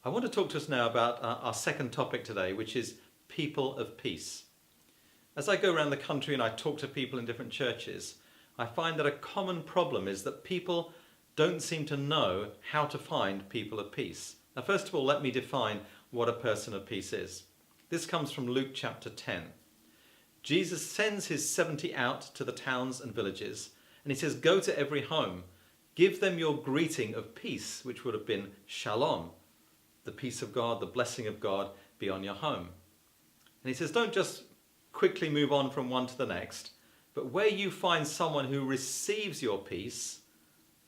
I want to talk to us now about our second topic today, which is people of peace. As I go around the country and I talk to people in different churches, I find that a common problem is that people don't seem to know how to find people of peace. Now, first of all, let me define what a person of peace is. This comes from Luke chapter 10. Jesus sends his 70 out to the towns and villages, and he says, "Go to every home, give them your greeting of peace," which would have been shalom, the peace of God, the blessing of God be on your home. And he says, don't just quickly move on from one to the next, but where you find someone who receives your peace,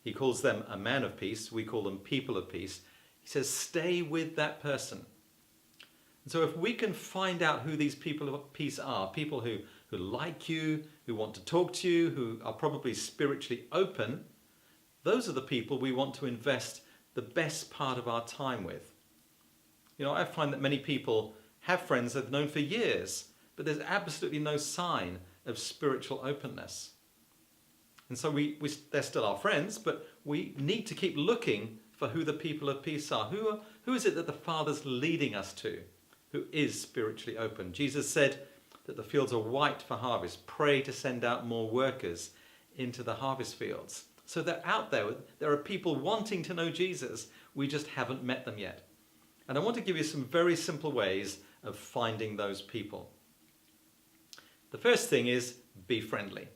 he calls them a man of peace, we call them people of peace, he says, stay with that person. And so if we can find out who these people of peace are, people who like you, who want to talk to you, who are probably spiritually open, those are the people we want to invest the best part of our time with. You know, I find that many people have friends they've known for years, but there's absolutely no sign of spiritual openness. And so they're still our friends, but we need to keep looking for who the people of peace are. Who is it that the Father's leading us to, who is spiritually open? Jesus said that the fields are white for harvest. Pray to send out more workers into the harvest fields. So they're out there. There are people wanting to know Jesus. We just haven't met them yet. And I want to give you some very simple ways of finding those people. The first thing is be friendly.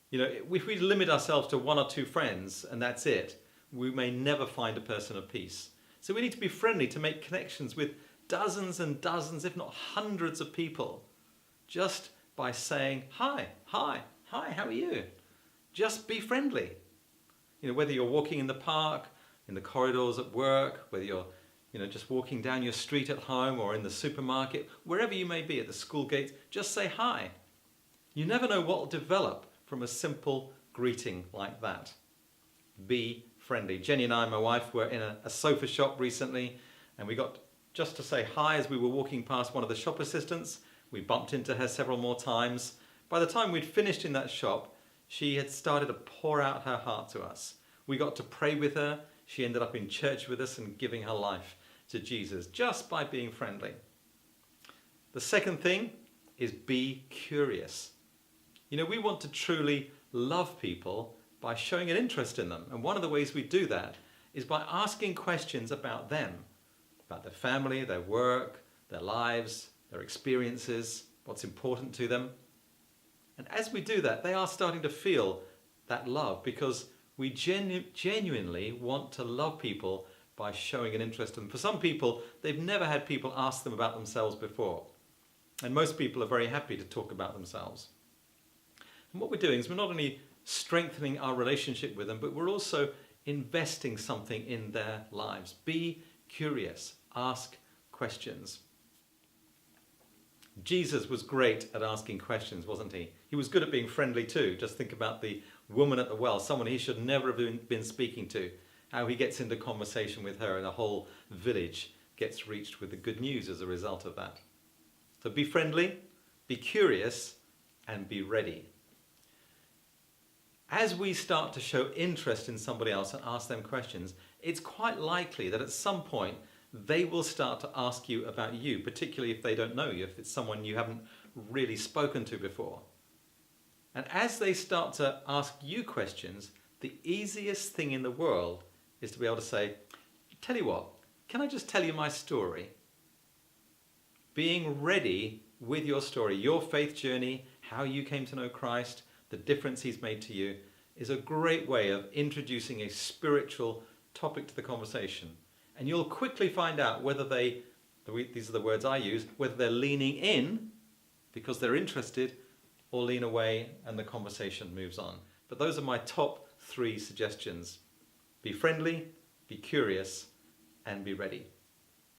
You know, if we limit ourselves to one or two friends and that's it, we may never find a person of peace. So we need to be friendly to make connections with dozens and dozens, if not hundreds of people, just by saying, hi, how are you? Just be friendly. You know, whether you're walking in the park, in the corridors at work, whether you're just walking down your street at home or in the supermarket, wherever you may be, at the school gate, just say hi. You never know what will develop from a simple greeting like that. Be friendly. Jenny and I, my wife, were in a sofa shop recently, and we got just to say hi as we were walking past one of the shop assistants. We bumped into her several more times. By the time we'd finished in that shop, she had started to pour out her heart to us. We got to pray with her. She ended up in church with us and giving her life to Jesus just by being friendly. The second thing is be curious. You know, we want to truly love people by showing an interest in them. And one of the ways we do that is by asking questions about them, about their family, their work, their lives, their experiences, what's important to them. And as we do that, they are starting to feel that love because we genuinely want to love people by showing an interest in them. For some people, they've never had people ask them about themselves before. And most people are very happy to talk about themselves. And what we're doing is we're not only strengthening our relationship with them, but we're also investing something in their lives. Be curious. Ask questions. Jesus was great at asking questions, wasn't he? He was good at being friendly too. Just think about the woman at the well, someone he should never have been speaking to. How he gets into conversation with her and a whole village gets reached with the good news as a result of that. So be friendly, be curious, and be ready. As we start to show interest in somebody else and ask them questions, it's quite likely that at some point they will start to ask you about you, particularly if they don't know you, if it's someone you haven't really spoken to before. And as they start to ask you questions, the easiest thing in the world is to be able to say, tell you what, can I just tell you my story? Being ready with your story, your faith journey, how you came to know Christ, the difference he's made to you, is a great way of introducing a spiritual topic to the conversation. And you'll quickly find out whether these are the words I use, whether they're leaning in because they're interested or lean away and the conversation moves on. But those are my top 3 suggestions. Be friendly, be curious, and be ready.